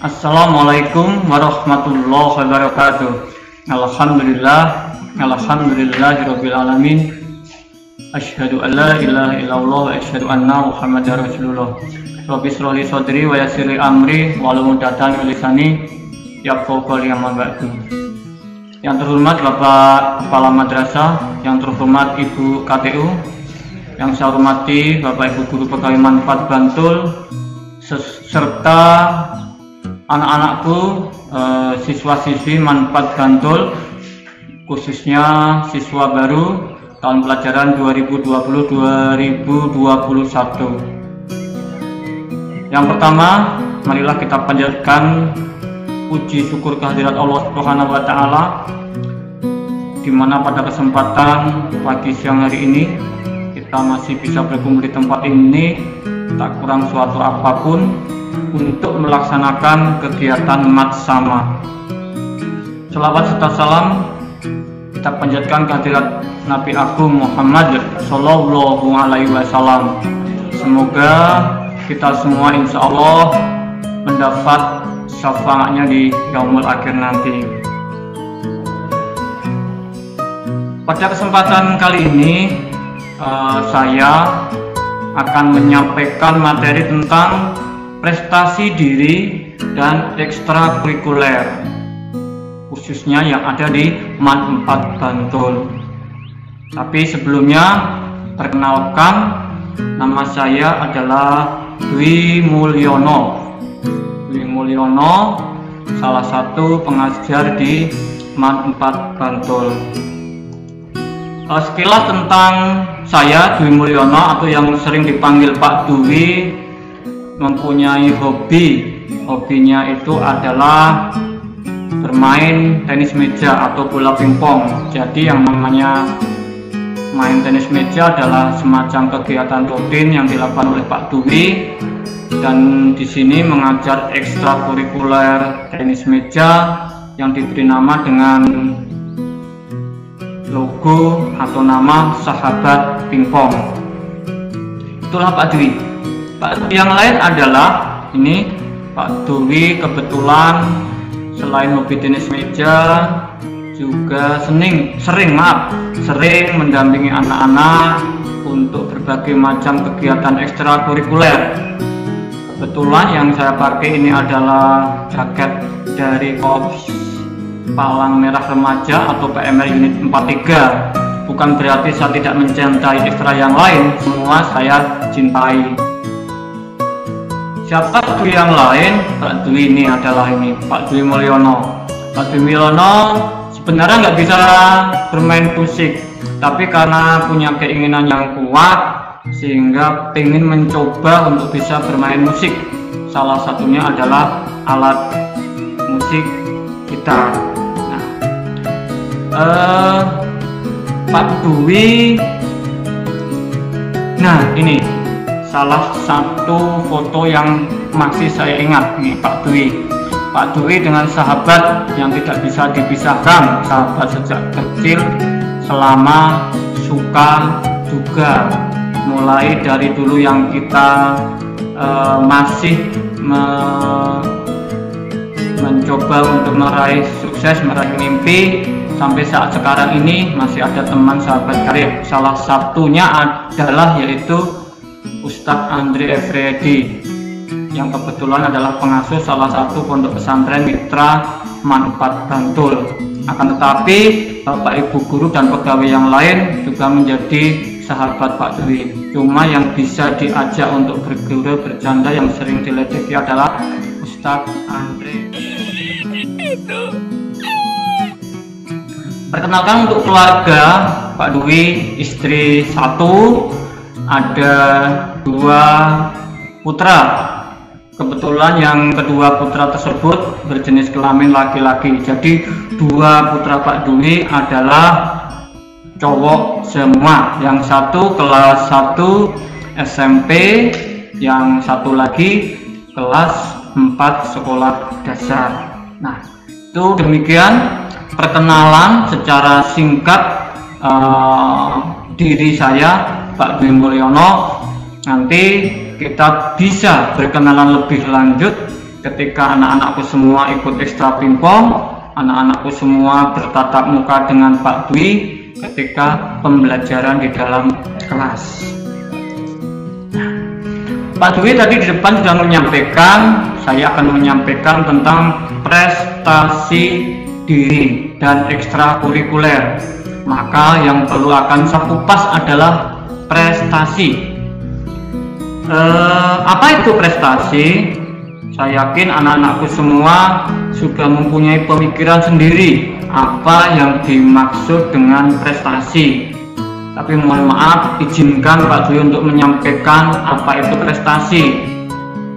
Assalamualaikum warahmatullahi wabarakatuh. Alhamdulillahirabbil alamin. Asyhadu an la ilaha illallah wa asyhadu anna Muhammadar Rasulullah. Rabbi shrah li sadri wa yassir li amri wahlul 'uqdatam min lisani yafqahu qawli. Amma ba'du. Yang terhormat Bapak Kepala Madrasah, yang terhormat Ibu KTU, yang saya hormati Bapak Ibu Guru Pegawai Manfaat Bantul, serta anak-anakku, siswa-siswi Manfaat Bantul, khususnya siswa baru tahun pelajaran 2020-2021. Yang pertama, marilah kita panjatkan puji syukur kehadirat Allah Subhanahu wa Ta'ala, di mana pada kesempatan pagi siang hari ini kita masih bisa berkumpul di tempat ini, tak kurang suatu apapun untuk melaksanakan kegiatan matsama. Selawat serta salam kita panjatkan kehadirat Nabi Agung Muhammad Sallallahu Alaihi Wasallam. Semoga kita semua insya Allah mendapat syafaatnya di yaumul akhir nanti. Pada kesempatan kali ini saya akan menyampaikan materi tentang prestasi diri dan ekstrakurikuler, khususnya yang ada di MAN 4 Bantul. Tapi sebelumnya, perkenalkan, nama saya adalah Dwi Mulyono. Dwi Mulyono, salah satu pengajar di MAN 4 Bantul. Sekilas tentang saya, Dwi Mulyono, atau yang sering dipanggil Pak Dwi, mempunyai hobi. Hobinya itu adalah bermain tenis meja atau bola pingpong. Jadi yang namanya main tenis meja adalah semacam kegiatan rutin yang dilakukan oleh Pak Dwi, dan di sini mengajar ekstrakurikuler tenis meja yang diberi nama dengan logo atau nama Sahabat Pingpong. Itulah Pak Dwi. Pak Dwi yang lain adalah ini, Pak Dwi kebetulan selain hobi tenis meja juga sering mendampingi anak-anak untuk berbagai macam kegiatan ekstrakurikuler. Kebetulan yang saya pakai ini adalah jaket dari Korps Palang Merah Remaja atau PMR Unit 43. Bukan berarti saya tidak mencintai ekstra yang lain, semua saya cintai. Siapa Pak Dwi yang lain? Pak Dwi ini adalah Pak Dwi Mulyono. Pak Dwi Mulyono sebenarnya nggak bisa bermain musik, tapi karena punya keinginan yang kuat sehingga ingin mencoba untuk bisa bermain musik. Salah satunya adalah alat musik gitar. Pak Dwi, nah ini salah satu foto yang masih saya ingat nih, Pak Dwi. Pak Dwi dengan sahabat yang tidak bisa dipisahkan, sahabat sejak kecil, selama suka juga, mulai dari dulu yang kita masih mencoba untuk meraih sukses, meraih mimpi, sampai saat sekarang ini masih ada teman sahabat karib. Salah satunya adalah yaitu Ustadz Andre Efredi, yang kebetulan adalah pengasuh salah satu pondok pesantren mitra MAN 4 Bantul. Akan tetapi Bapak Ibu guru dan pegawai yang lain juga menjadi sahabat Pak Dwi. Cuma yang bisa diajak untuk berguru bercanda, yang sering diledeki adalah Ustadz Andre. Perkenalkan untuk keluarga Pak Dwi, istri 1, ada 2 putra. Kebetulan yang kedua putra tersebut berjenis kelamin laki-laki. Jadi 2 putra Pak Dwi adalah cowok semua. Yang satu kelas 1 SMP, yang satu lagi kelas 4 sekolah dasar. Nah, itu demikian perkenalan secara singkat diri saya, Pak Dwi Mulyono. Nanti kita bisa berkenalan lebih lanjut ketika anak-anakku semua ikut ekstra pingpong, anak-anakku semua bertatap muka dengan Pak Dwi ketika pembelajaran di dalam kelas. Pak Dwi tadi di depan sudah menyampaikan, saya akan menyampaikan tentang prestasi diri dan ekstrakurikuler. Maka yang perlu akan saya kupas adalah prestasi. Apa itu prestasi? Saya yakin anak-anakku semua sudah mempunyai pemikiran sendiri apa yang dimaksud dengan prestasi. Tapi mohon maaf, izinkan Pak Dwi untuk menyampaikan apa itu prestasi.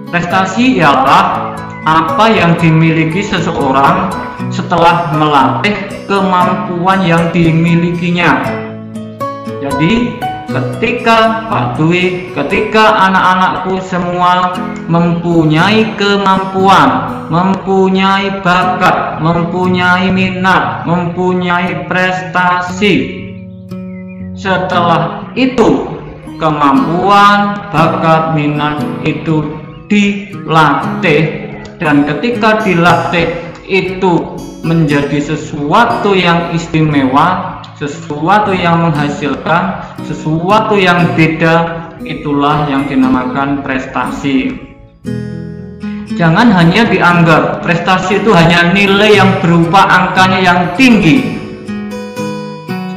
Prestasi ialah apa yang dimiliki seseorang setelah melatih kemampuan yang dimilikinya. Jadi ketika Pak Dwi, ketika anak-anakku semua mempunyai kemampuan, mempunyai bakat, mempunyai minat, mempunyai prestasi, setelah itu kemampuan, bakat, minat itu dilatih, dan ketika dilatih itu menjadi sesuatu yang istimewa, sesuatu yang menghasilkan, sesuatu yang beda, itulah yang dinamakan prestasi. Jangan hanya dianggap prestasi itu hanya nilai yang berupa angkanya yang tinggi.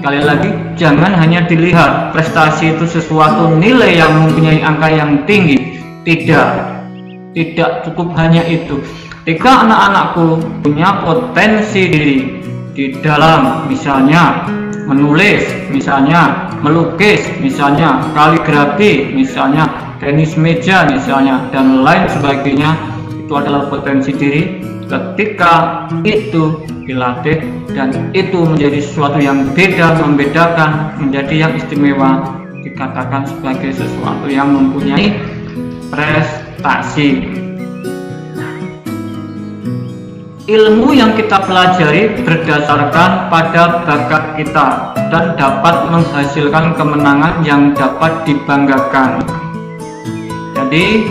Sekali lagi, jangan hanya dilihat prestasi itu sesuatu nilai yang mempunyai angka yang tinggi. Tidak cukup hanya itu. Ketika anak-anakku punya potensi diri di dalam misalnya menulis, misalnya melukis, misalnya kaligrafi, misalnya tenis meja, misalnya, dan lain sebagainya, itu adalah potensi diri. Ketika itu dilatih dan itu menjadi sesuatu yang beda, membedakan, menjadi yang istimewa, dikatakan sebagai sesuatu yang mempunyai prestasi. Ilmu yang kita pelajari berdasarkan pada bakat kita dan dapat menghasilkan kemenangan yang dapat dibanggakan. Jadi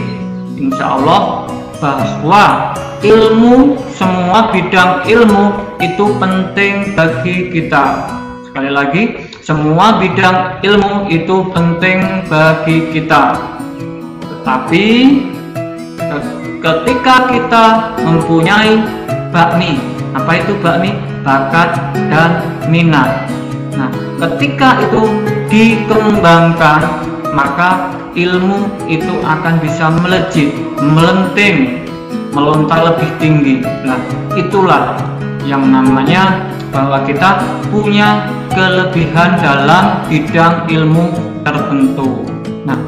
insya Allah bahwa ilmu, semua bidang ilmu itu penting bagi kita. Sekali lagi, semua bidang ilmu itu penting bagi kita. Tetapi ketika kita mempunyai bakmi, apa itu bakmi? Bakat dan minat. Nah, ketika itu dikembangkan, maka ilmu itu akan bisa melejit, melenting, melontar lebih tinggi. Nah, itulah yang namanya bahwa kita punya kelebihan dalam bidang ilmu tertentu. Nah,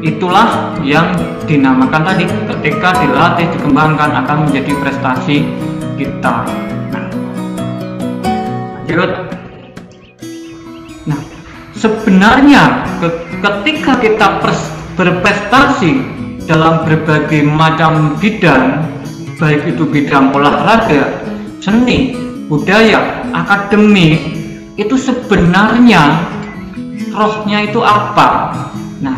itulah yang dinamakan tadi, ketika dilatih, dikembangkan akan menjadi prestasi kita. Nah, lanjut. Nah, sebenarnya ketika kita berprestasi dalam berbagai macam bidang, baik itu bidang olahraga, seni, budaya, akademik, itu sebenarnya rohnya itu apa? Nah,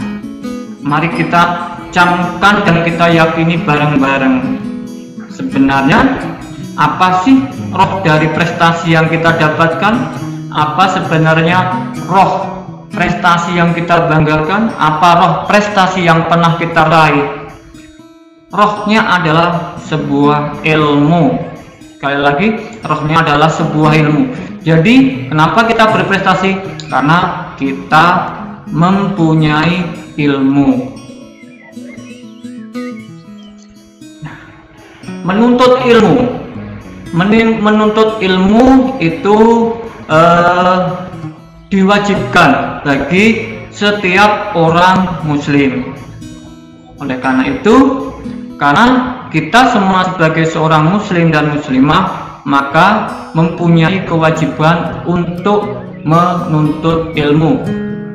mari kita camkan dan kita yakini bareng-bareng. Sebenarnya apa sih roh dari prestasi yang kita dapatkan? Apa sebenarnya roh prestasi yang kita banggakan? Apa roh prestasi yang pernah kita raih? Rohnya adalah sebuah ilmu. Sekali lagi, rohnya adalah sebuah ilmu. Jadi kenapa kita berprestasi? Karena kita mempunyai ilmu. Menuntut ilmu itu diwajibkan bagi setiap orang muslim. Oleh karena itu, karena kita semua sebagai seorang muslim dan muslimah, maka mempunyai kewajiban untuk menuntut ilmu,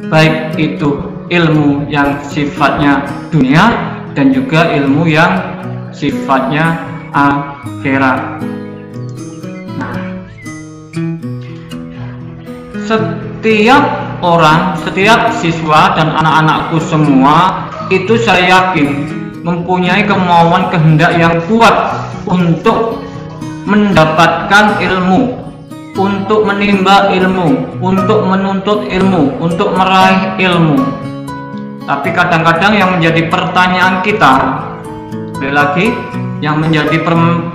baik itu ilmu yang sifatnya dunia dan juga ilmu yang sifatnya akhirat. Nah, setiap orang, setiap siswa dan anak-anakku semua itu saya yakin mempunyai kemauan kehendak yang kuat untuk mendapatkan ilmu, untuk menimba ilmu, untuk menuntut ilmu, untuk meraih ilmu. Tapi kadang-kadang yang menjadi pertanyaan kita, sekali lagi, yang menjadi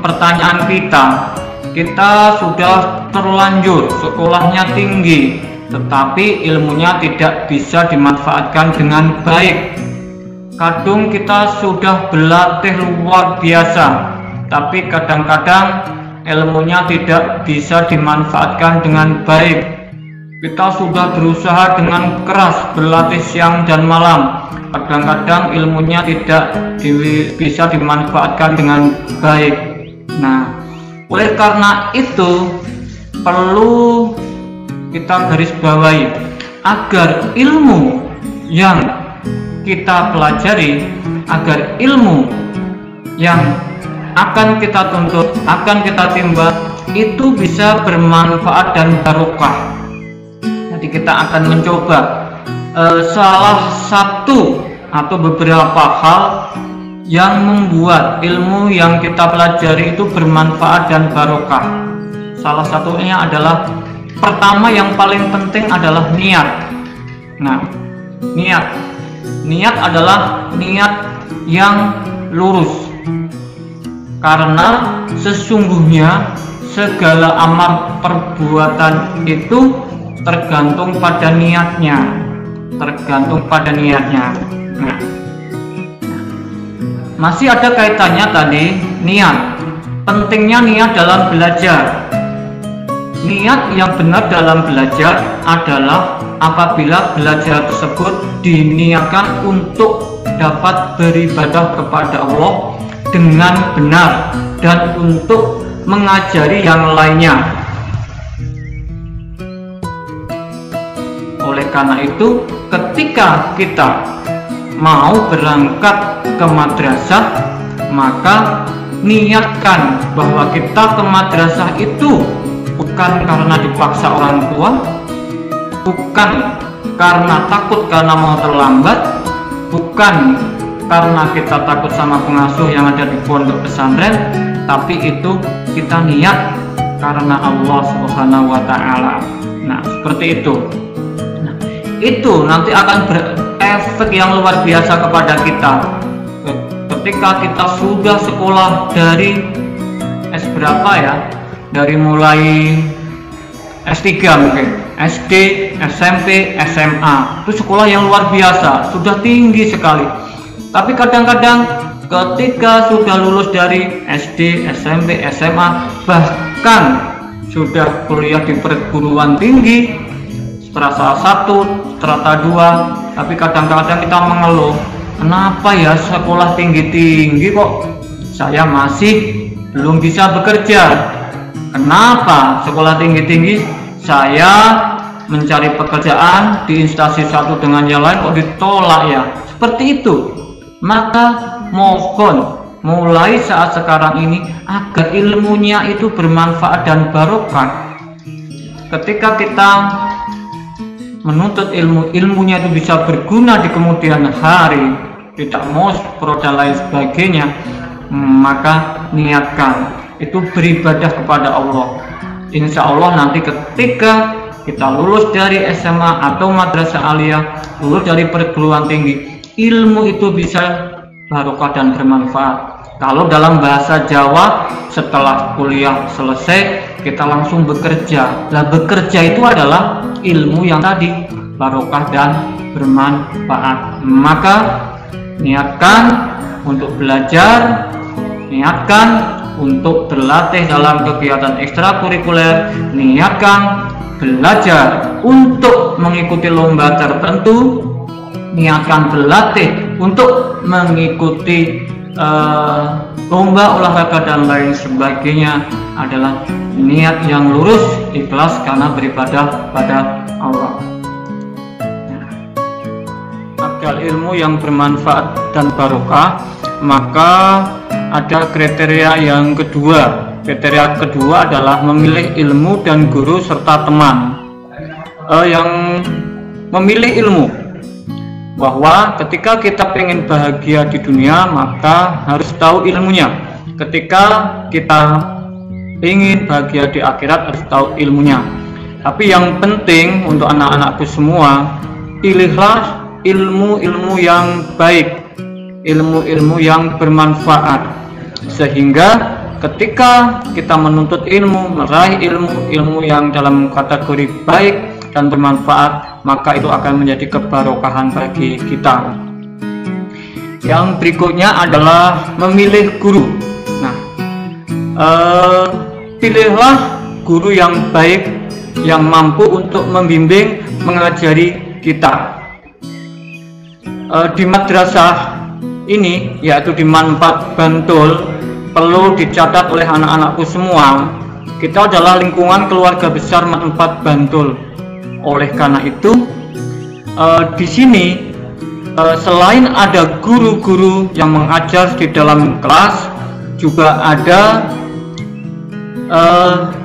pertanyaan kita sudah terlanjur sekolahnya tinggi, tetapi ilmunya tidak bisa dimanfaatkan dengan baik. Kadung kita sudah berlatih luar biasa, tapi kadang-kadang ilmunya tidak bisa dimanfaatkan dengan baik. Kita sudah berusaha dengan keras, berlatih siang dan malam, kadang-kadang ilmunya tidak bisa dimanfaatkan dengan baik. Nah, oleh karena itu perlu kita garis bawahi agar ilmu yang kita pelajari, agar ilmu yang akan kita tuntut, akan kita timba, itu bisa bermanfaat dan barokah. Jadi kita akan mencoba salah satu atau beberapa hal yang membuat ilmu yang kita pelajari itu bermanfaat dan barokah. Salah satunya adalah, pertama yang paling penting adalah niat. Nah, niat adalah niat yang lurus, karena sesungguhnya segala amal perbuatan itu tergantung pada niatnya, Nah, masih ada kaitannya tadi niat, pentingnya niat dalam belajar. Niat yang benar dalam belajar adalah apabila belajar tersebut diniatkan untuk dapat beribadah kepada Allah dengan benar dan untuk mengajari yang lainnya. Oleh karena itu, ketika kita mau berangkat ke madrasah, maka niatkan bahwa kita ke madrasah itu bukan karena dipaksa orang tua, bukan karena takut karena mau terlambat, bukan karena kita takut sama pengasuh yang ada di pondok pesantren, tapi itu kita niat karena Allah Subhanahu wa Ta'ala. Nah, seperti itu. Nah, itu nanti akan berefek yang luar biasa kepada kita. Ketika kita sudah sekolah dari berapa ya? Dari mulai S3 mungkin, SD, SMP, SMA, itu sekolah yang luar biasa, sudah tinggi sekali. Tapi kadang-kadang ketika sudah lulus dari SD, SMP, SMA, bahkan sudah kuliah di perguruan tinggi, strata 1, strata 2, tapi kadang-kadang kita mengeluh, kenapa ya sekolah tinggi-tinggi kok saya masih belum bisa bekerja? Kenapa sekolah tinggi-tinggi saya mencari pekerjaan di instansi satu dengan yang lain kok ditolak ya? Seperti itu. Maka mohon mulai saat sekarang ini agar ilmunya itu bermanfaat dan barokah. Ketika kita menuntut ilmunya itu bisa berguna di kemudian hari, tidak muspro dan lain sebagainya, maka niatkan itu beribadah kepada Allah. Insya Allah nanti ketika kita lulus dari SMA atau madrasah aliyah, lulus dari perguruan tinggi, ilmu itu bisa barokah dan bermanfaat. Kalau dalam bahasa Jawa, setelah kuliah selesai kita langsung bekerja. Nah, bekerja itu adalah ilmu yang tadi barokah dan bermanfaat. Maka niatkan untuk belajar, niatkan untuk berlatih dalam kegiatan ekstrakurikuler, niatkan belajar untuk mengikuti lomba tertentu, niatkan berlatih untuk mengikuti lomba olahraga dan lain sebagainya, adalah niat yang lurus, ikhlas karena beribadah pada Allah. Agar ilmu yang bermanfaat dan barokah, maka ada kriteria yang kedua. Kriteria kedua adalah memilih ilmu dan guru serta teman. Yang memilih ilmu bahwa ketika kita pengen bahagia di dunia maka harus tahu ilmunya. Ketika kita ingin bahagia di akhirat harus tahu ilmunya. Tapi yang penting untuk anak-anakku semua, pilihlah ilmu-ilmu yang baik, ilmu-ilmu yang bermanfaat, sehingga ketika kita menuntut ilmu, meraih ilmu yang dalam kategori baik dan bermanfaat, maka itu akan menjadi kebarokahan bagi kita. Yang berikutnya adalah memilih guru. Nah, pilihlah guru yang baik, yang mampu untuk membimbing, mengajari kita. Di madrasah ini, yaitu di Manfaat Bantul, perlu dicatat oleh anak-anakku semua, kita adalah lingkungan keluarga besar Manfaat Bantul. Oleh karena itu, di sini selain ada guru-guru yang mengajar di dalam kelas, juga ada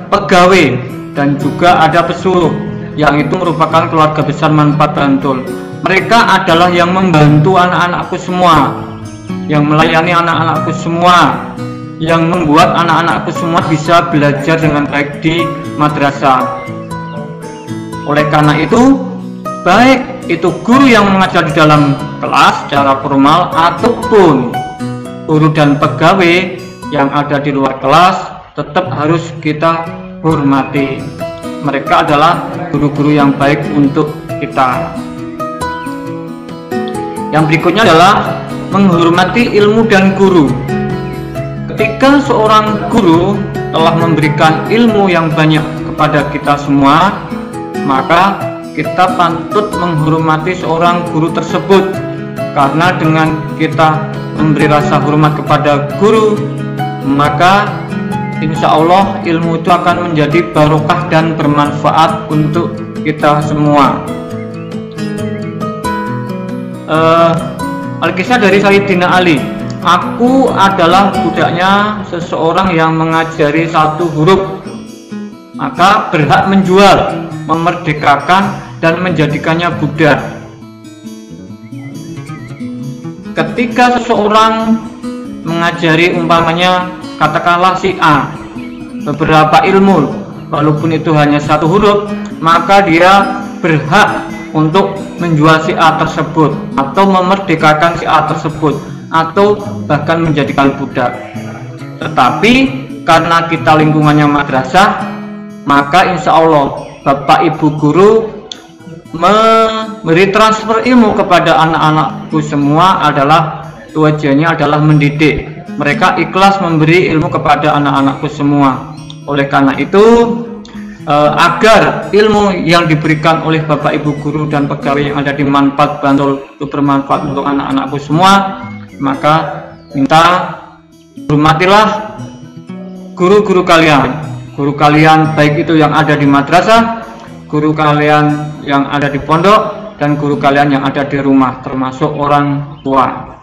pegawai dan juga ada pesuruh, yang itu merupakan keluarga besar Manfaat Bantul. Mereka adalah yang membantu anak-anakku semua, yang melayani anak-anakku semua, yang membuat anak-anakku semua bisa belajar dengan baik di madrasah. Oleh karena itu, baik itu guru yang mengajar di dalam kelas secara formal ataupun guru dan pegawai yang ada di luar kelas, tetap harus kita hormati. Mereka adalah guru-guru yang baik untuk kita. Yang berikutnya adalah menghormati ilmu dan guru. Ketika seorang guru telah memberikan ilmu yang banyak kepada kita semua, maka kita patut menghormati seorang guru tersebut, karena dengan kita memberi rasa hormat kepada guru, maka insya Allah ilmu itu akan menjadi barokah dan bermanfaat untuk kita semua. Alkisah dari Sayyidina Ali. Aku adalah budaknya seseorang yang mengajari satu huruf, maka berhak menjual, memerdekakan, dan menjadikannya budak. Ketika seseorang mengajari, umpamanya katakanlah si A, beberapa ilmu, walaupun itu hanya satu huruf, maka dia berhak untuk menjual si A tersebut, atau memerdekakan si A tersebut, atau bahkan menjadikan budak. Tetapi karena kita lingkungannya madrasah, maka insya Allah Bapak Ibu guru memberi transfer ilmu kepada anak-anakku semua adalah tujuannya adalah mendidik. Mereka ikhlas memberi ilmu kepada anak-anakku semua. Oleh karena itu, agar ilmu yang diberikan oleh Bapak Ibu guru dan pegawai yang ada di Manfaat Bantul itu bermanfaat untuk anak-anakku semua, maka minta hormatilah guru-guru kalian. Guru kalian baik itu yang ada di madrasah, guru kalian yang ada di pondok, dan guru kalian yang ada di rumah, termasuk orang tua.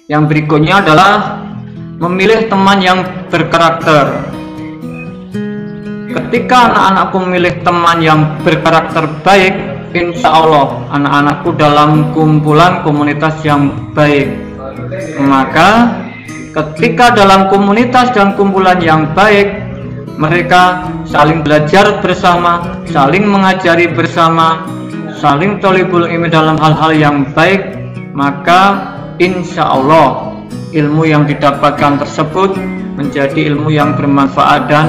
Yang berikutnya adalah memilih teman yang berkarakter. Ketika anak-anakku memilih teman yang berkarakter baik, insya Allah anak-anakku dalam kumpulan komunitas yang baik. Maka ketika dalam komunitas dan kumpulan yang baik, mereka saling belajar bersama, saling mengajari bersama, saling thalibul ilmi dalam hal-hal yang baik, maka insya Allah ilmu yang didapatkan tersebut menjadi ilmu yang bermanfaat dan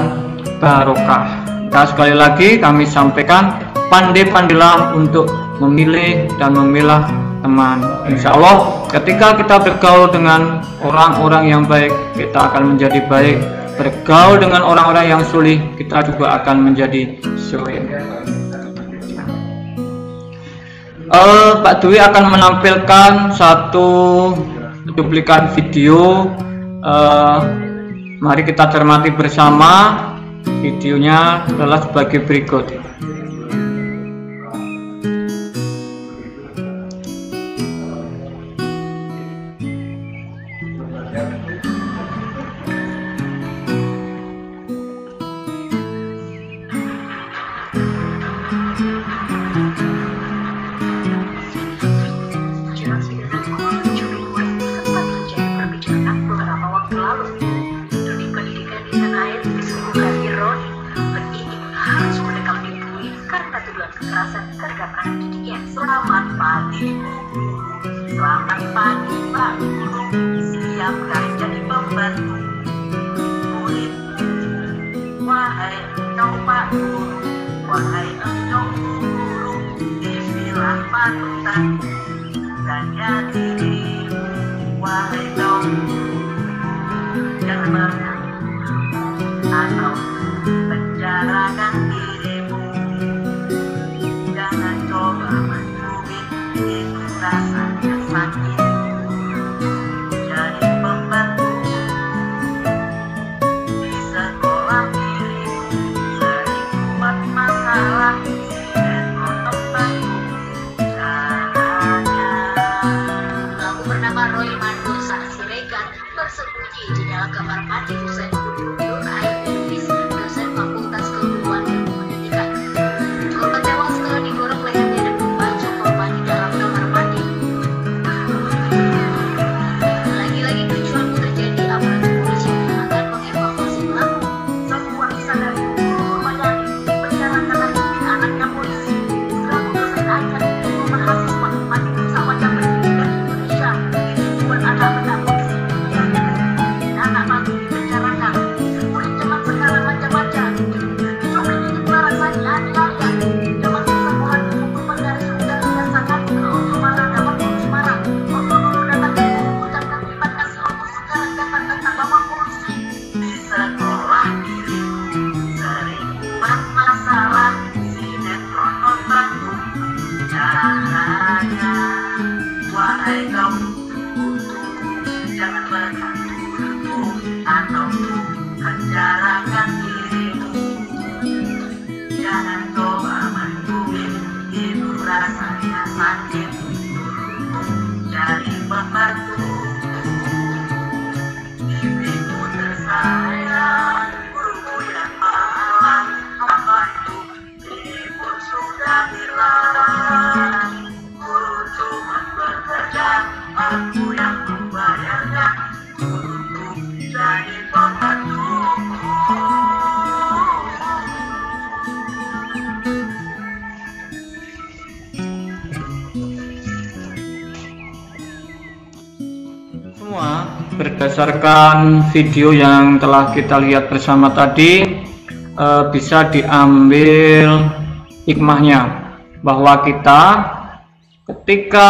barokah. Nah, sekali lagi kami sampaikan, pandai-pandailah untuk memilih dan memilah teman. Insya Allah ketika kita bergaul dengan orang-orang yang baik, kita akan menjadi baik. Bergaul dengan orang-orang yang sulih, kita juga akan menjadi sulih. Pak Dwi akan menampilkan satu cuplikan video. Mari kita cermati bersama. Videonya adalah sebagai berikut. Ibu. Selamat pagi Pak Guru, siapkan jadi pembantu murid. Wahai engkau Pak Guru, wahai engkau guru, dipilah panutan dan dirimu. Wahai kau jangan berkata atau penjarakan dirimu. Jangan coba mencubit, itu rasanya sakit. Jadi pembantu di sekolah dirimu sering buat masalah. Sinetron pembantu caranya. Pelaku bernama Roy Mando Saat Siregar bersembunyi di dalam kamar mandi usai membunuh Nur Ain Lubis, dosen Fakultas Keguruan Ilmu Pendidikan. Korban tewas setelah didorong lehernya dan membacok korban di dalam kamar mandi. Lagi-lagi kericuhan terjadi, aparat kepolisian akan mengevakuasi pelaku. Semua sadari korban yang dipenjarakan lagi anaknya polisi. Selaku dosen ajar ilmu mahasiswa mati pesawat yang pendidikan Indonesia. Dibuat anak-anak polisi anak mampu dipenjarakan. Murid zaman sekarang macam-macam. Coba ini rasanya aniaya. Zaman sekolah dipukul penggaris udara yang sangat untuk marah dapat polisi marah. Waktu dulu datang ke ucapkan terima kasih untuk sekarang dapat tentang bawa polisi. Di sekolah dirimu sering buat masalah. Sinetron pembantu caranya. Wahai kau jangan berkata atau penjarakan dirimu. Jangan coba mencubit, itu rasanya sakit. Jadi pembantu dirimu tersayang. Guru yang malang, apa itu ibu sudah bilang. Guru cuma bekerja, aku yang membayarnya. Guruku jadi pembantu. Semua berdasarkan video yang telah kita lihat bersama tadi, bisa diambil hikmahnya bahwa kita ketika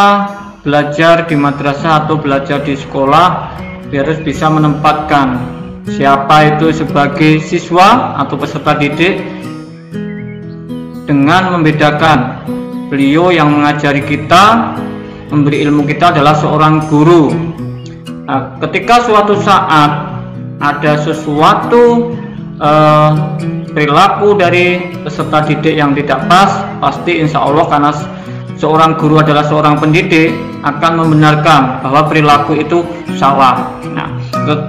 belajar di madrasah atau belajar di sekolah harus bisa menempatkan siapa itu sebagai siswa atau peserta didik dengan membedakan beliau yang mengajari kita, memberi ilmu kita adalah seorang guru. Nah, ketika suatu saat ada sesuatu perilaku dari peserta didik yang tidak pas, pasti insya Allah karena seorang guru adalah seorang pendidik akan membenarkan bahwa perilaku itu salah. Nah,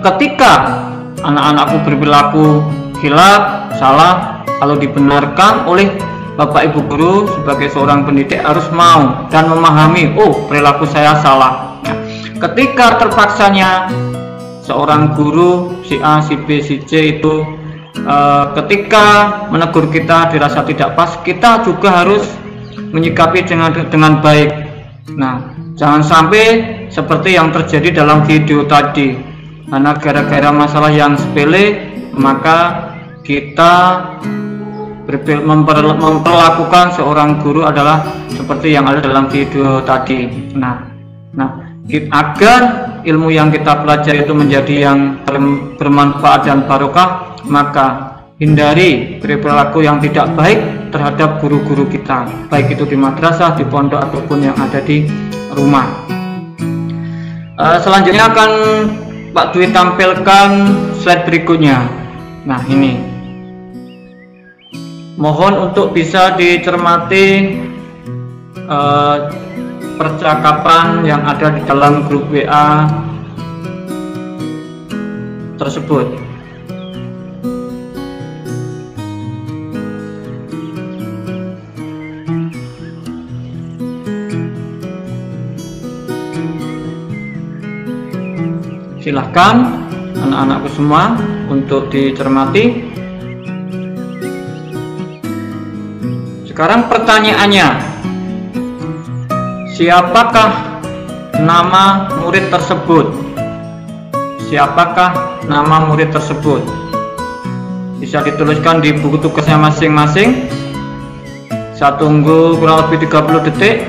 ketika anak-anakku berperilaku khilaf, salah, kalau dibenarkan oleh Bapak Ibu guru sebagai seorang pendidik harus mau dan memahami, oh perilaku saya salah. Nah, ketika terpaksanya seorang guru si A, si B, si C itu ketika menegur kita dirasa tidak pas, kita juga harus menyikapi dengan baik. Nah, jangan sampai seperti yang terjadi dalam video tadi, karena gara-gara masalah yang sepele maka kita memperlakukan seorang guru adalah seperti yang ada dalam video tadi. Nah, agar ilmu yang kita pelajari itu menjadi yang bermanfaat dan barokah, maka hindari perilaku yang tidak baik terhadap guru-guru kita, baik itu di madrasah, di pondok ataupun yang ada di rumah. Selanjutnya akan Pak Dwi tampilkan slide berikutnya. Nah, ini mohon untuk bisa dicermati percakapan yang ada di dalam grup WA tersebut. Silahkan anak-anakku semua untuk dicermati. Sekarang pertanyaannya, Siapakah nama murid tersebut? Siapakah nama murid tersebut? Bisa dituliskan di buku tugasnya masing-masing. Saya tunggu kurang lebih 30 detik.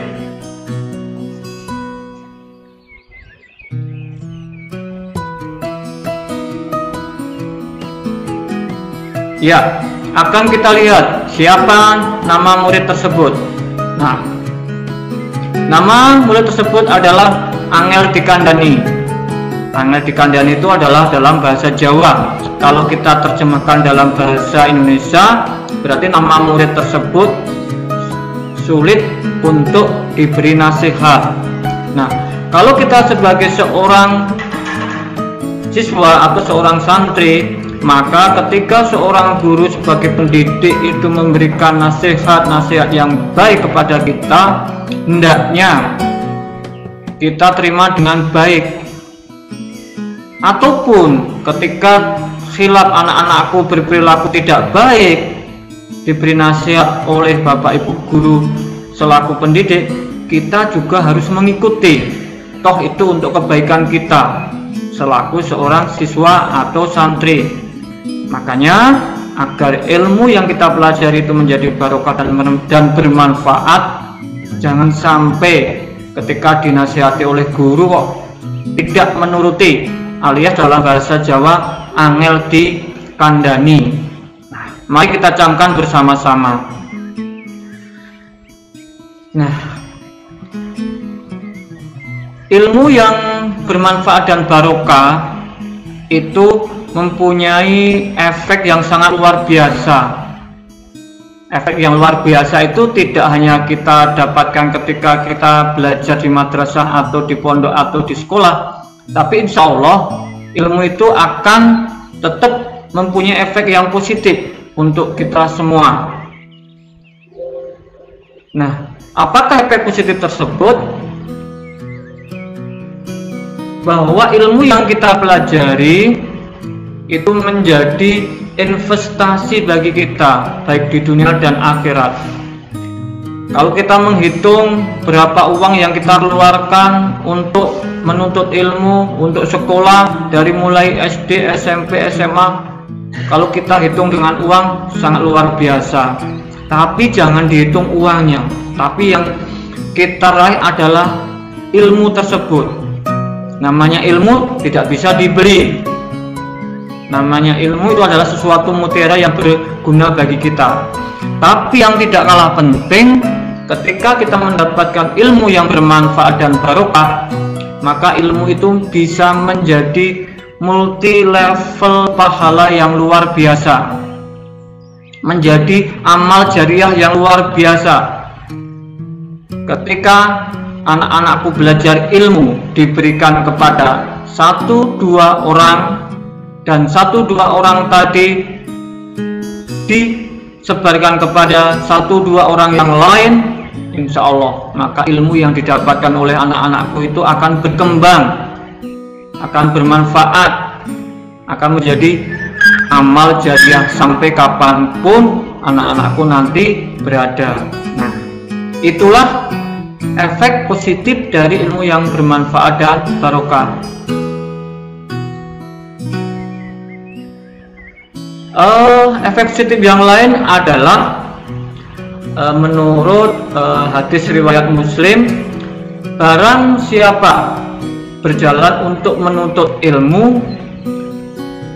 Ya, akan kita lihat siapa nama murid tersebut. Nah, nama murid tersebut adalah Angel Dikandani. Angel Dikandani itu adalah dalam bahasa Jawa. Kalau kita terjemahkan dalam bahasa Indonesia, berarti nama murid tersebut sulit untuk diberi nasihat. Nah, kalau kita sebagai seorang siswa atau seorang santri, maka ketika seorang guru sebagai pendidik itu memberikan nasihat-nasihat yang baik kepada kita, hendaknya kita terima dengan baik. Ataupun ketika khilaf anak-anakku berperilaku tidak baik, diberi nasihat oleh Bapak Ibu guru selaku pendidik, kita juga harus mengikuti. Toh itu untuk kebaikan kita selaku seorang siswa atau santri. Makanya agar ilmu yang kita pelajari itu menjadi barokah dan bermanfaat, jangan sampai ketika dinasihati oleh guru kok tidak menuruti, alias dalam bahasa Jawa angel dikandani. Nah, mari kita camkan bersama-sama. Nah, ilmu yang bermanfaat dan barokah itu mempunyai efek yang sangat luar biasa. Efek yang luar biasa itu tidak hanya kita dapatkan ketika kita belajar di madrasah atau di pondok atau di sekolah, tapi insya Allah ilmu itu akan tetap mempunyai efek yang positif untuk kita semua. Nah, apakah efek positif tersebut? Bahwa ilmu yang kita pelajari itu menjadi investasi bagi kita, baik di dunia dan akhirat. Kalau kita menghitung berapa uang yang kita keluarkan untuk menuntut ilmu, untuk sekolah dari mulai SD, SMP, SMA, kalau kita hitung dengan uang sangat luar biasa. Tapi jangan dihitung uangnya, tapi yang kita raih adalah ilmu tersebut. Namanya ilmu tidak bisa dibeli. Namanya ilmu itu adalah sesuatu mutiara yang berguna bagi kita. Tapi yang tidak kalah penting, ketika kita mendapatkan ilmu yang bermanfaat dan barokah, maka ilmu itu bisa menjadi multi level pahala yang luar biasa, menjadi amal jariah yang luar biasa. Ketika anak-anakku belajar ilmu diberikan kepada 1-2 orang, dan 1-2 orang tadi disebarkan kepada 1-2 orang yang lain, insya Allah maka ilmu yang didapatkan oleh anak-anakku itu akan berkembang, akan bermanfaat, akan menjadi amal jariah sampai kapanpun anak-anakku nanti berada. Nah, itulah efek positif dari ilmu yang bermanfaat dan barokah. Efek positif yang lain adalah menurut hadis riwayat Muslim, barang siapa berjalan untuk menuntut ilmu,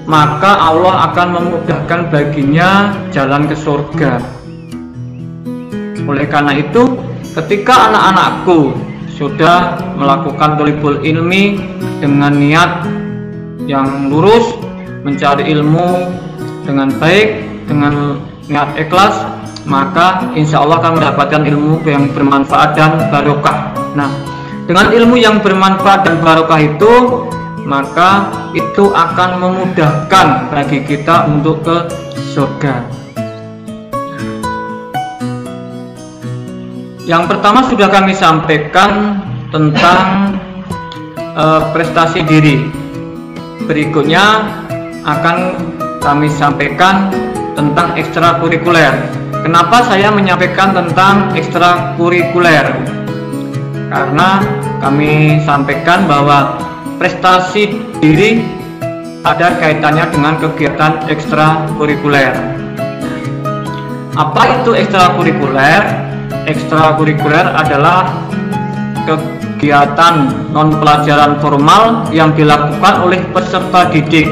maka Allah akan memudahkan baginya jalan ke surga. Oleh karena itu, ketika anak-anakku sudah melakukan thalibul ilmi dengan niat yang lurus, mencari ilmu dengan baik, dengan niat ikhlas, maka insya Allah akan mendapatkan ilmu yang bermanfaat dan barokah. Nah, dengan ilmu yang bermanfaat dan barokah itu, maka itu akan memudahkan bagi kita untuk ke surga. Yang pertama sudah kami sampaikan tentang prestasi diri. Berikutnya akan kami sampaikan tentang ekstrakurikuler. Kenapa saya menyampaikan tentang ekstrakurikuler? karena kami sampaikan bahwa prestasi diri ada kaitannya dengan kegiatan ekstrakurikuler. Apa itu ekstrakurikuler? Ekstrakurikuler adalah kegiatan non pelajaran formal yang dilakukan oleh peserta didik,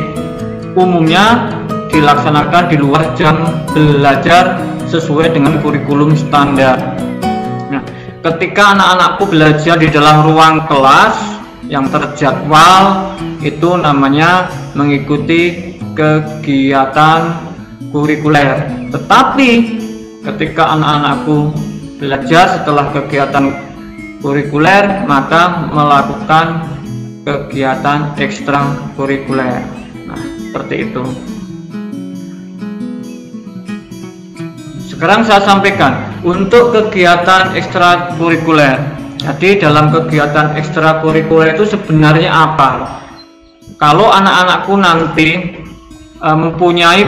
umumnya dilaksanakan di luar jam belajar sesuai dengan kurikulum standar. Nah, ketika anak-anakku belajar di dalam ruang kelas yang terjadwal, itu namanya mengikuti kegiatan kurikuler. Tetapi ketika anak-anakku belajar setelah kegiatan kurikuler, maka melakukan kegiatan ekstrakurikuler. Nah, seperti itu. Sekarang saya sampaikan untuk kegiatan ekstrakurikuler. Jadi dalam kegiatan ekstrakurikuler itu sebenarnya apa? Kalau anak-anakku nanti mempunyai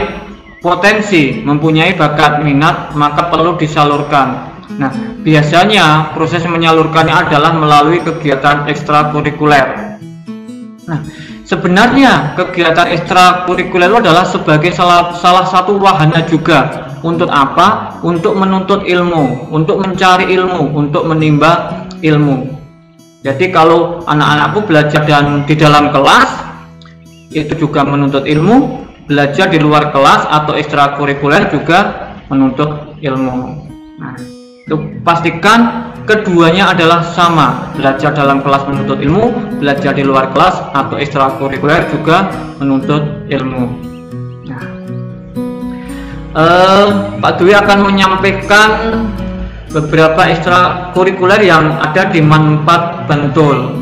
potensi, mempunyai bakat minat, maka perlu disalurkan. Nah, biasanya proses menyalurkannya adalah melalui kegiatan ekstrakurikuler. Nah, sebenarnya kegiatan ekstrakurikuler adalah sebagai salah satu wahana juga. Untuk apa? Untuk menuntut ilmu, untuk mencari ilmu, untuk menimba ilmu. Jadi kalau anak-anakku belajar di dalam kelas, itu juga menuntut ilmu. Belajar di luar kelas atau ekstrakurikuler juga menuntut ilmu. Nah, itu pastikan keduanya adalah sama. Belajar dalam kelas menuntut ilmu, belajar di luar kelas atau ekstrakurikuler juga menuntut ilmu. Pak Dwi akan menyampaikan beberapa ekstrakurikuler yang ada di Manfaat Bantul.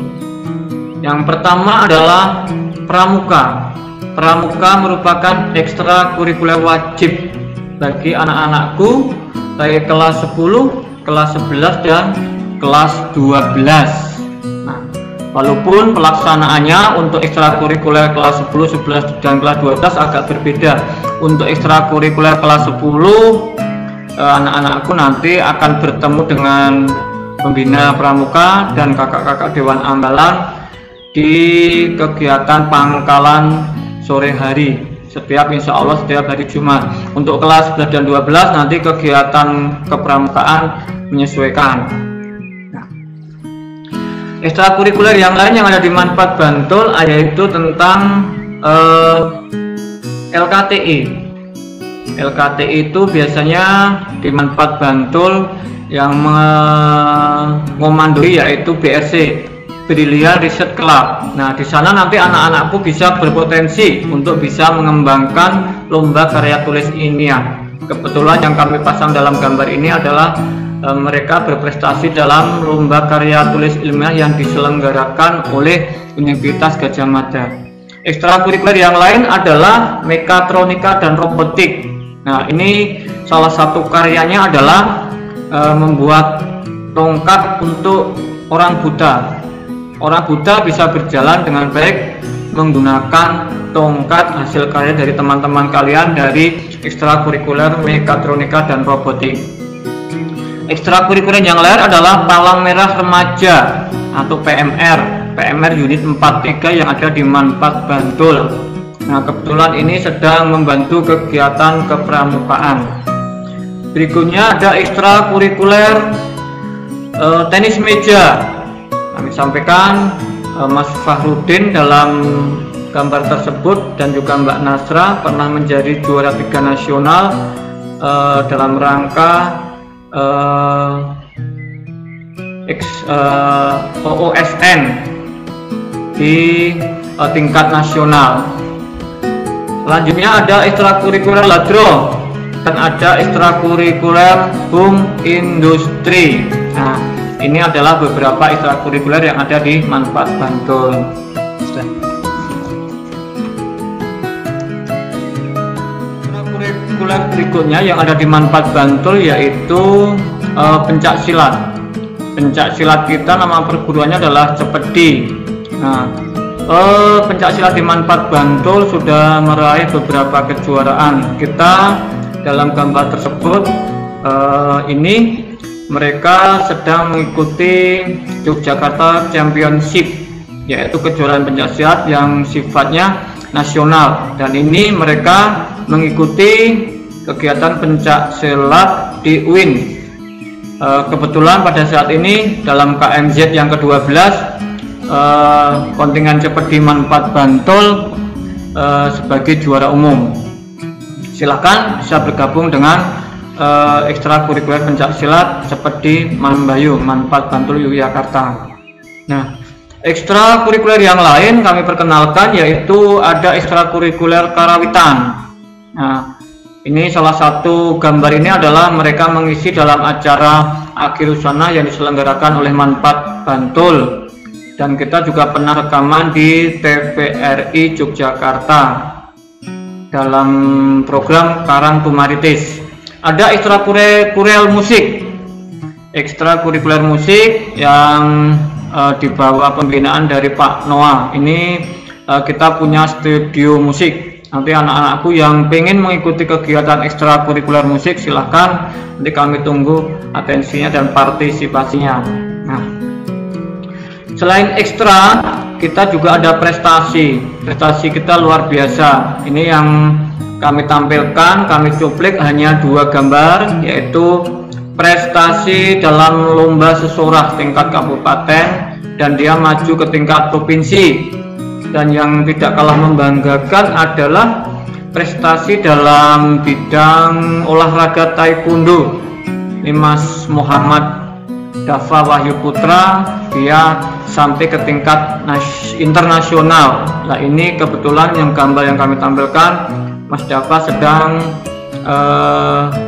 Yang pertama adalah pramuka. Pramuka merupakan ekstrakurikuler wajib bagi anak-anakku dari kelas 10, kelas 11 dan kelas 12. Nah, walaupun pelaksanaannya untuk ekstrakurikuler kelas 10, 11 dan kelas 12 agak berbeda. Untuk ekstrakurikuler kelas 10, anak-anakku nanti akan bertemu dengan pembina pramuka dan kakak-kakak Dewan Ambalan di kegiatan pangkalan sore hari insya Allah setiap hari Jumat. Untuk kelas 11 dan 12 nanti kegiatan kepramukaan menyesuaikan. Nah, ekstrakurikuler yang lain yang ada di Manfaat Bantul yaitu tentang LKTI. LKTI itu biasanya di Manfaat Bantul yang mengomandoi yaitu BRC, Brilliant Research Club. Nah, di sana nanti anak-anakku bisa berpotensi untuk bisa mengembangkan lomba karya tulis ilmiah. Kebetulan yang kami pasang dalam gambar ini adalah mereka berprestasi dalam lomba karya tulis ilmiah yang diselenggarakan oleh Universitas Gadjah Mada. Ekstrakurikuler yang lain adalah mekatronika dan robotik. Nah, ini salah satu karyanya adalah membuat tongkat untuk orang buta. Orang buta bisa berjalan dengan baik menggunakan tongkat hasil karya dari teman-teman kalian dari ekstrakurikuler mekatronika dan robotik. Ekstrakurikuler yang lain adalah Palang Merah Remaja atau PMR unit 43 yang ada di Manfaat Bantul. Nah, kebetulan ini sedang membantu kegiatan kepramukaan. Berikutnya ada ekstrakurikuler tenis meja. Kami sampaikan Mas Fahrudin dalam gambar tersebut dan juga Mbak Nasra pernah menjadi juara 3 nasional dalam rangka OOSN di tingkat nasional. Selanjutnya ada ekstrakurikuler Ladro dan ada ekstrakurikuler Home Industri. Nah, ini adalah beberapa ekstrakurikuler yang ada di Manfaat Bantul. Ekstrakurikuler berikutnya yang ada di Manfaat Bantul yaitu pencak silat. Pencak silat kita nama perguruannya adalah Cepedi. Nah, pencak silat di Manfaat Bantul sudah meraih beberapa kejuaraan. Kita dalam gambar tersebut ini mereka sedang mengikuti Yogyakarta Championship, yaitu kejuaraan pencaksilat yang sifatnya nasional, dan ini mereka mengikuti kegiatan pencaksilat di UIN. Kebetulan pada saat ini dalam KMZ yang ke-12 kontingen Cepedi Man4 Bantul sebagai juara umum. Silahkan bisa bergabung dengan ekstrakurikuler pencaksilat Cepedi Manbayu Man4 Bantul Yogyakarta. Nah, ekstrakurikuler yang lain kami perkenalkan, yaitu ada ekstrakurikuler karawitan. Nah, ini salah satu gambar ini adalah mereka mengisi dalam acara akhir usana yang diselenggarakan oleh Man4 Bantul, dan kita juga pernah rekaman di TVRI Yogyakarta dalam program Karang Tumaritis. Ada ekstrakurikuler musik, ekstrakurikuler musik yang di bawah pembinaan dari Pak Noah. Ini kita punya studio musik. Nanti anak-anakku yang pengen mengikuti kegiatan ekstrakurikuler musik, silahkan, nanti kami tunggu atensinya dan partisipasinya. Nah, selain ekstra, kita juga ada prestasi kita luar biasa. Ini yang kami tampilkan, kami cuplik hanya 2 gambar, yaitu prestasi dalam lomba sesorah tingkat kabupaten, dan dia maju ke tingkat provinsi. Dan yang tidak kalah membanggakan adalah prestasi dalam bidang olahraga taekwondo. Ini Mas Muhammad Dafa Wahyu Putra, dia sampai ke tingkat internasional. Nah, ini kebetulan yang gambar yang kami tampilkan, Mas Dafa sedang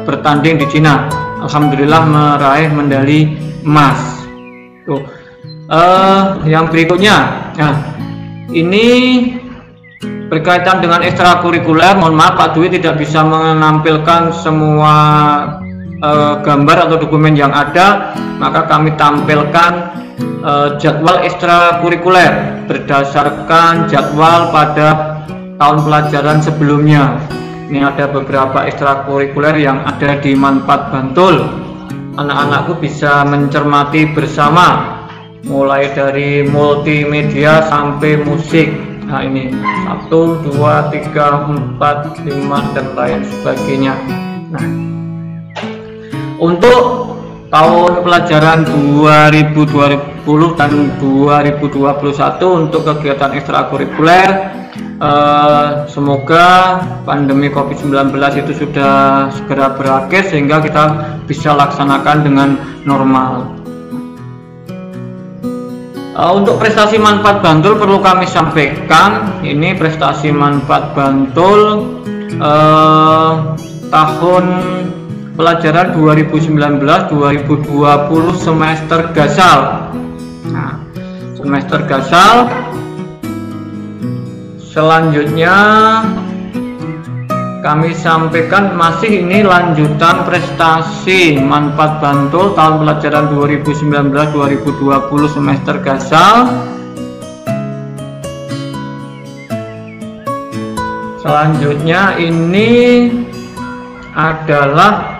bertanding di Cina. Alhamdulillah meraih medali emas. Tuh. Yang berikutnya, nah, ini berkaitan dengan ekstrakurikuler. Mohon maaf Pak Dwi tidak bisa menampilkan semua gambar atau dokumen yang ada, maka kami tampilkan jadwal ekstrakurikuler berdasarkan jadwal pada tahun pelajaran sebelumnya. Ini ada beberapa ekstrakurikuler yang ada di Man4 Bantul. Anak-anakku bisa mencermati bersama, mulai dari multimedia sampai musik. Nah, ini 1, 2, 3, 4, 5 dan lain sebagainya. Nah, untuk tahun pelajaran 2020 dan 2021 untuk kegiatan ekstrakurikuler, semoga pandemi COVID-19 itu sudah segera berakhir sehingga kita bisa laksanakan dengan normal. Untuk prestasi Man4 Bantul perlu kami sampaikan, ini prestasi Man4 Bantul tahun pelajaran 2019-2020 semester gasal. Nah, semester gasal. Selanjutnya kami sampaikan masih ini lanjutan prestasi Man4 Bantul tahun pelajaran 2019-2020 semester gasal. Selanjutnya ini adalah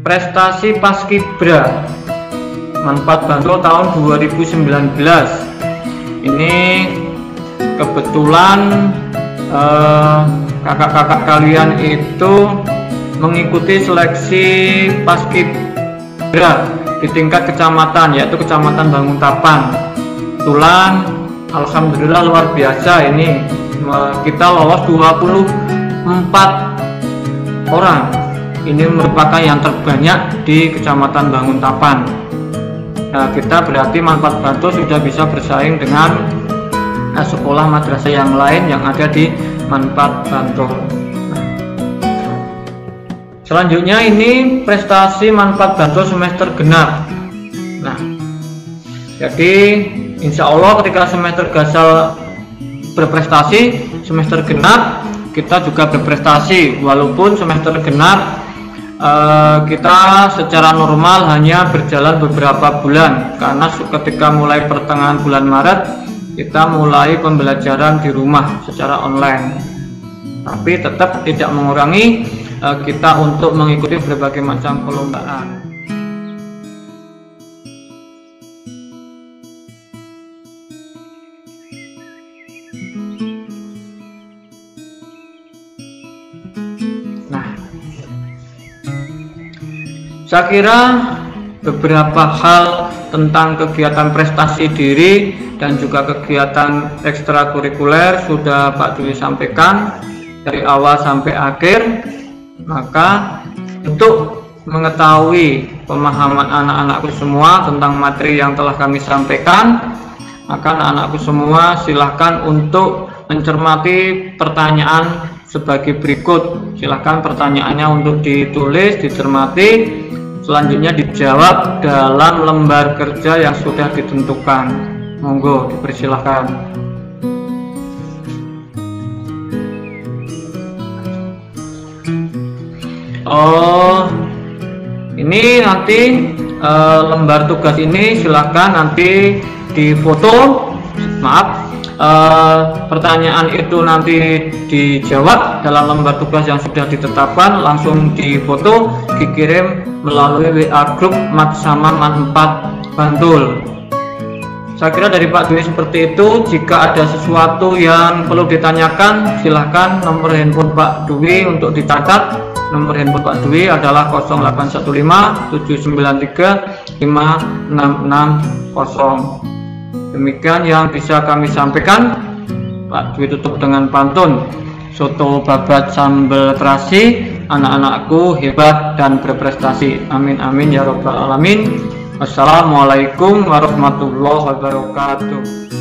prestasi Paskibra Man4 Bantul tahun 2019. Ini kebetulan kakak-kakak kalian itu mengikuti seleksi Paskibra di tingkat kecamatan, yaitu Kecamatan Banguntapan. Kebetulan alhamdulillah luar biasa, ini kita lolos 24 orang. Ini merupakan yang terbanyak di Kecamatan Banguntapan. Nah, kita berarti Man4 Bantul sudah bisa bersaing dengan sekolah madrasah yang lain yang ada di Man4 Bantul. Selanjutnya ini prestasi Man4 Bantul semester genap. Nah, jadi insya Allah ketika semester gasal berprestasi, semester genap kita juga berprestasi. Walaupun semester genap kita secara normal hanya berjalan beberapa bulan, karena ketika mulai pertengahan bulan Maret kita mulai pembelajaran di rumah secara online, tapi tetap tidak mengurangi kita untuk mengikuti berbagai macam perlombaan. Saya kira beberapa hal tentang kegiatan prestasi diri dan juga kegiatan ekstrakurikuler sudah Pak Dwi sampaikan dari awal sampai akhir. Maka untuk mengetahui pemahaman anak-anakku semua tentang materi yang telah kami sampaikan, maka anak-anakku semua silahkan untuk mencermati pertanyaan sebagai berikut. Silahkan pertanyaannya untuk ditulis, dicermati, selanjutnya dijawab dalam lembar kerja yang sudah ditentukan. Monggo dipersilahkan. Oh, ini nanti lembar tugas ini silahkan nanti difoto. Maaf, pertanyaan itu nanti dijawab dalam lembar tugas yang sudah ditetapkan, langsung difoto, dikirim melalui WA grup Matsama Man 4 Bantul. Saya kira dari Pak Dwi seperti itu. Jika ada sesuatu yang perlu ditanyakan, silahkan nomor handphone Pak Dwi untuk dicatat. Nomor handphone Pak Dwi adalah 0815 793 5660. Demikian yang bisa kami sampaikan. Pak Dwi tutup dengan pantun. Soto babat sambal terasi, anak-anakku hebat dan berprestasi. Amin amin ya robbal alamin. Wassalamualaikum warahmatullahi wabarakatuh.